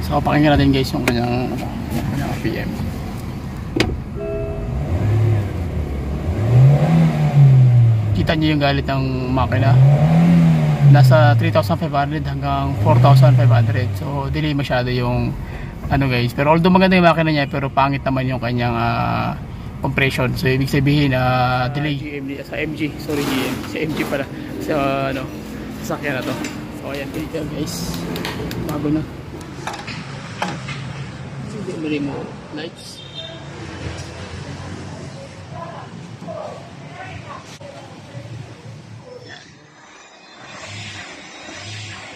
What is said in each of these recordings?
So pakinggan natin guys yung kanyang RPM. Kita nyo yung galit ng makina, nasa 3,500 hanggang 4,500. So delay masyado yung ano guys, pero although maganda yung makina niya, pero pangit naman yung kanyang compression. So ibig sabihin delay sa MG, sorry GM, sa MG pala, sa ano, sasakyan na to. So ayan dito guys, bago na. Hindi mo lights.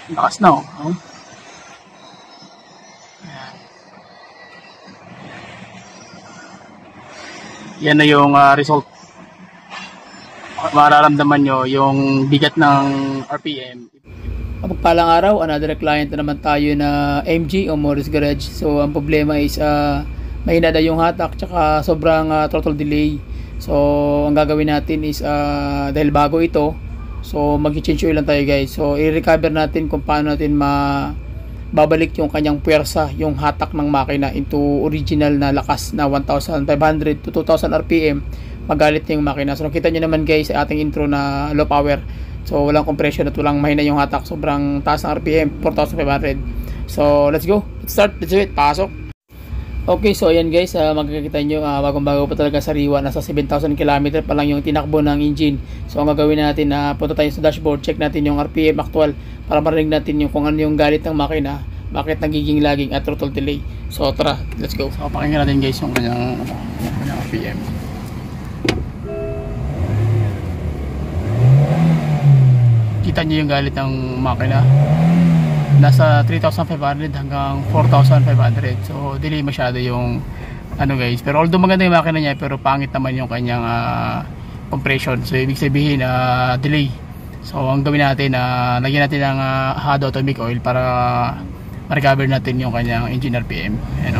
Lakas na oh. Yan na yung result. Mararamdaman nyo yung bigat ng RPM. Mapagpalang araw, another client na naman tayo na MG o Morris Garage. So ang problema is mahina na yung hatak tsaka sobrang throttle delay. So ang gagawin natin is dahil bago ito, so mag-change oil lang tayo guys. So i-recover natin kung paano natin babalik yung kanyang puwersa, yung hatak ng makina into original na lakas na 1,500 to 2,000 RPM. Magalit na yung makina. So nakita nyo naman guys sa ating intro na low power. So walang compression at walang mahina yung hatak. Sobrang taas ng RPM, 4,500. So let's go. Let's start. Let's do it. Pasok. Okay, so ayan guys, makikita nyo bagong-bago pa talaga sariwa. Nasa 7,000 km pa lang yung tinakbo ng engine. So ang gagawin natin, punta tayo sa dashboard, check natin yung RPM actual para marinig natin yung kung ano yung galit ng makina, bakit nagiging lagging at throttle delay. So tara, let's go. So pakinggan natin guys yung kanyang RPM. Kita nyo yung galit ng makina, nasa 3,500 hanggang 4,500. So delay masyado yung ano guys, pero although maganda yung makina niya, pero pangit naman yung kanyang compression. So ibig sabihin delay. So ang gawin natin, lagyan natin ng Hado atomic oil para ma-recover natin yung kanyang engine RPM. Ano,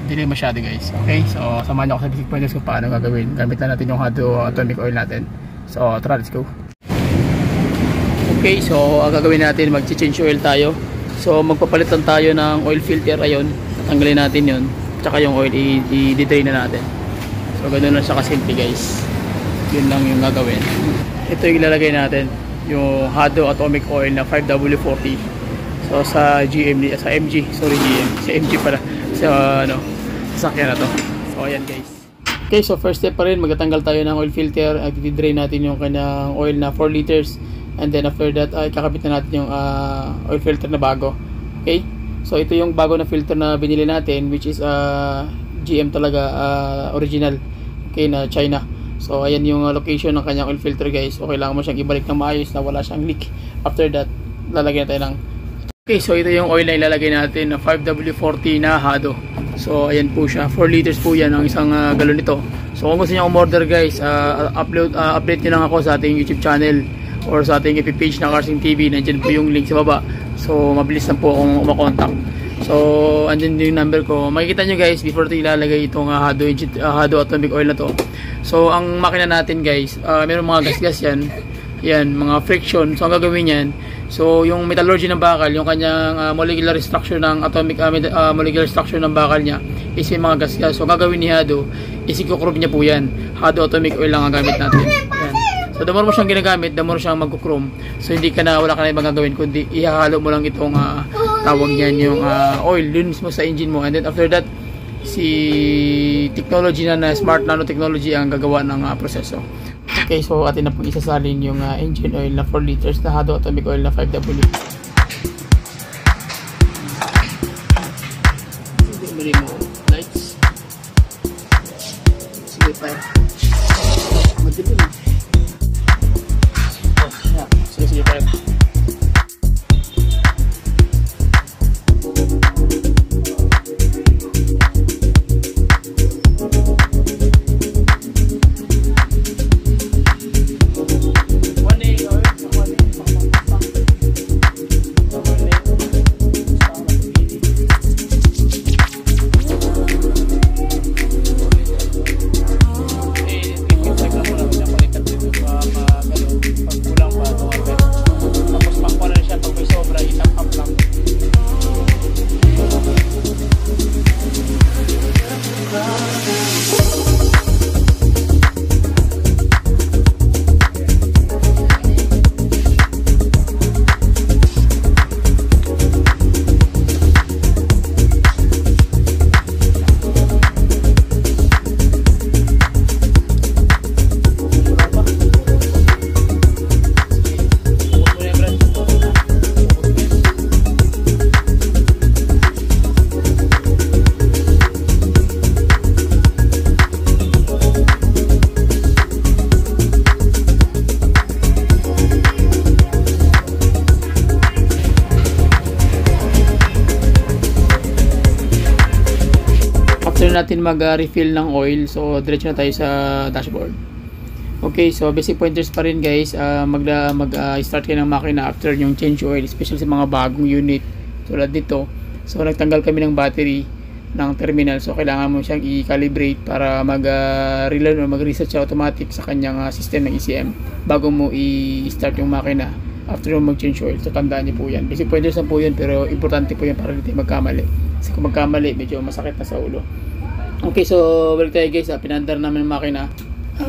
delay masyado guys. Okay, so samahan nyo ako sa basic pointers kung paano gagawin. Gamit na natin yung Hado atomic oil natin. So tara, let's go. Okay, so ang gagawin natin, mag-change oil tayo. So magpapalitan tayo ng oil filter. Ayun, tanggalin natin yun, tsaka yung oil i-drain na natin. So ganoon lang siya kasimple guys. Yun lang yung gagawin. Ito yung ilalagay natin, yung Hado atomic oil na 5W40. So sa MG, sorry GM, sa MG pala, sa ano, sasakyan na to. So ayan guys. Okay, so first step pa rin, magtatanggal tayo ng oil filter at i-drain natin yung kanyang oil na 4 liters. And then after that ay kakabit na natin yung oil filter na bago. Okay, so ito yung bago na filter na binili natin, which is GM talaga, original, okay, na China. So ayan yung location ng kanyang oil filter guys. So kailangan mo siyang ibalik ng maayos na wala siyang leak. After that, lalagyan natin ng okay, so ito yung oil na ilalagay natin na 5W40 na Hado. So ayan po siya, 4 liters po yan ang isang galon nito. So kung gusto niyo umorder guys, update nyo lang ako sa ating YouTube channel or sa ating FB page na Carsing TV. Nandiyan po yung link sa baba. So mabilis lang po akong makontak. So andyan yung number ko. Makikita nyo guys before ito ilalagay itong Hado atomic oil na to. So ang makina natin guys, mayroong mga gasgas yan. Yan, mga friction. So ang gagawin yan, so yung metallurgy ng bakal, yung kanyang molecular structure ng atomic molecular structure ng bakal niya is yung mga gasgas. So ang gagawin ni Hado is i-chrome niya po yan. Hado atomic oil lang ang gamit natin. Yan. So the more mo siyang ginagamit, the more siyang mag-chrome. So hindi ka na, wala ka na ibang gagawin kundi ihahalo mo lang itong tawag niyan yung oil dun mismo sa engine mo. And then after that, si technology na smart nanotechnology ang gagawa ng proseso. Okay, so atin na pong isasalin yung engine oil na 4 liters na Hado atomic oil na 5W. Hindi mo lights. Sige pa. Madilim. Sige pa. na natin mag-refill ng oil. So diretso na tayo sa dashboard. Okay, so basic pointers pa rin guys. Mag-start kayo ng makina after yung change oil, especially sa mga bagong unit tulad nito. So nagtanggal kami ng battery ng terminal, so kailangan mo siyang i-calibrate para mag-relearn o mag-reset siya automatic sa kanyang system ng ECM bago mo i-start yung makina after mo mag-change oil. So tandaan niyo po yan, basic pointers na po yun, pero importante po yan para hindi magkamali, kasi kung magkamali medyo masakit na sa ulo. Okay, so balik tayo guys. Pinandar namin yung makina.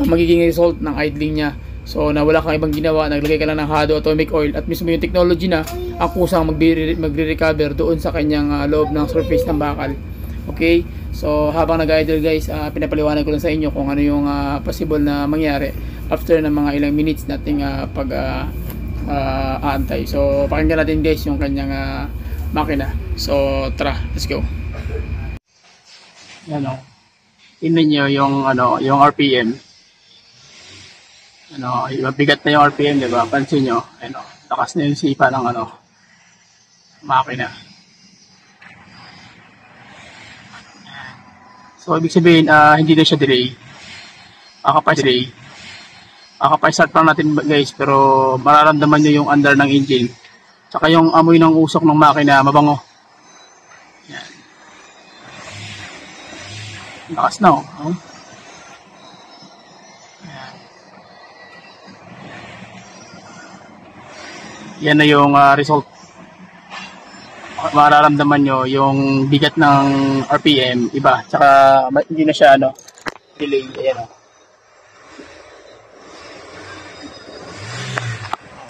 Magiging result ng idling niya, so na wala kang ibang ginawa, naglagay ka lang ng Hado atomic oil at mismo yung technology na ang kusang magre-recover doon sa kanyang loob ng surface ng bakal. Okay, so habang nag-idle guys, pinapaliwanag ko lang sa inyo kung ano yung possible na mangyari after ng mga ilang minutes nating aantay. So pakinggan natin guys yung kanyang makina. So tara, let's go. Yan o, tingnan nyo yung yung RPM. Bigat na yung RPM, diba? Pansin nyo, lakas na yung sipa ng makina. So ibig sabihin, hindi na siya delay. Kakapa-start lang natin guys, pero mararamdaman nyo yung under ng engine. Tsaka yung amoy ng usok ng makina, mabango. Yan. Lakas na oh. Yan na yung result. Mararamdaman nyo yung bigat ng RPM, iba. Tsaka hindi na siya delay. Ayan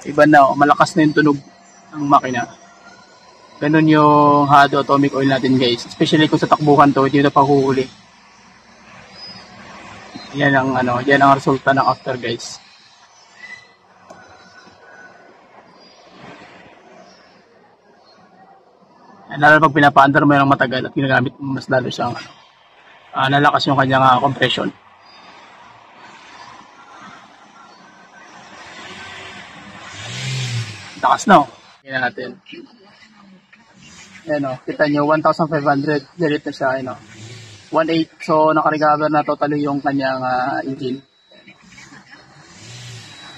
iba na, malakas na yung tunog ng makina. Ganun yung Hado atomic oil natin guys, especially kung sa takbuhan to, hindi na pahuhuli. Yan ang resulta ng after guys. Lalo pag pinapaandar mo yung matagal at ginagamit mo, mas lalo siyang nalakas yung kanyang compression. Lakas na Tingnan natin. Ayan kita nyo, 1,500 direct na siya. 1.8, so nakarecover na totally yung kanyang engine.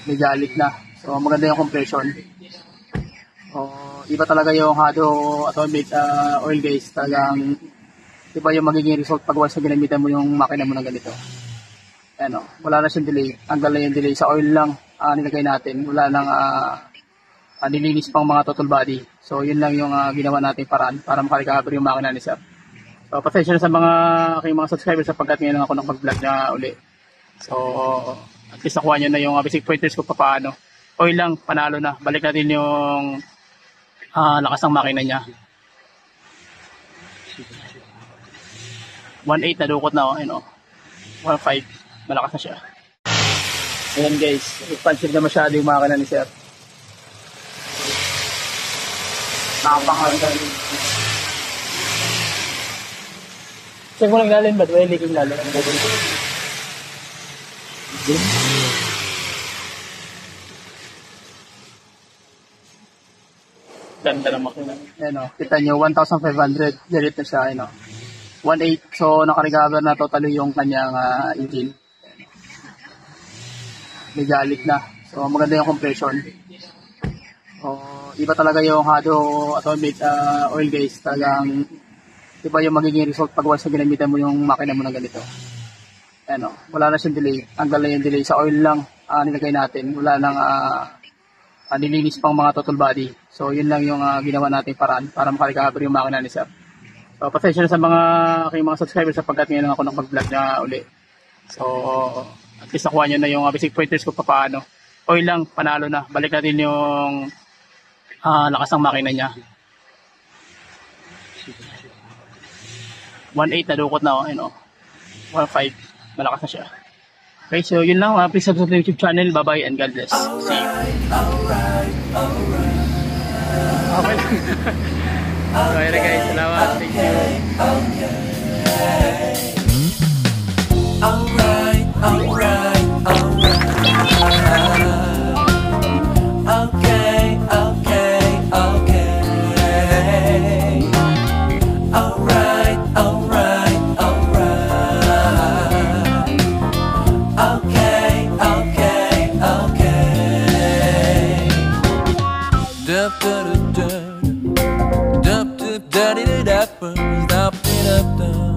May galit na, so maganda yung compression. So iba talaga yung Hado atomic oil guys. Talagang iba yung magiging result pag once na ginamitan mo yung makina mo na ganito. Wala na siyang delay. Tanggal na yung delay, sa oil lang nilagay natin. Wala nang nilinis pang mga total body. So yun lang yung ginawa natin paraan para makarecover yung makina ni sir. So pasensya na sa aking mga subscribers sapagkat ngayon lang ako nakapag-vlog na uli. So at least nakuha nyo na yung basic pointers ko paano. Oil lang, panalo na. Balik natin yung lakas ng makina niya. 1.8 na dukot na 1.5, malakas na siya. Ayan guys, expansive na masyado yung makina ni sir. Napakaganda. Check mo lang lalim ba? May leaking lalim. Ganda ng makina. Kita nyo, 1,500 direct na siya. 1.8, so nakarecover na totally yung kanyang engine. May galit na, so maganda yung compression. So iba talaga yung Hado atomic oil guys. Talagang iba yung magiging result pag once na ginamitan mo yung makina mo na ganito. Wala na siyang delay. Tanggal na yung delay, sa oil lang nilagay natin. Wala nang nilinis pang mga total body. So yun lang yung ginawa natin paraan para makarecover yung makina ni sir. So pasensya na sa aking mga subscribers sapagkat ngayon lang ako nakapag-vlog na uli. So at least nakuha nyo na yung basic pointers ko paano. Oil lang, panalo na. Balik natin yung lakas ng makina niya. 1.8 na dukot na 1.5, malakas na siya. Okay, so yun lang. Please subscribe to YouTube channel. Bye-bye and God bless. See you. Okay. So yun na guys. Salamat. Thank you. Alright, alright, alright. Okay, okay, okay. Alright, alright, alright. da da da da da da da da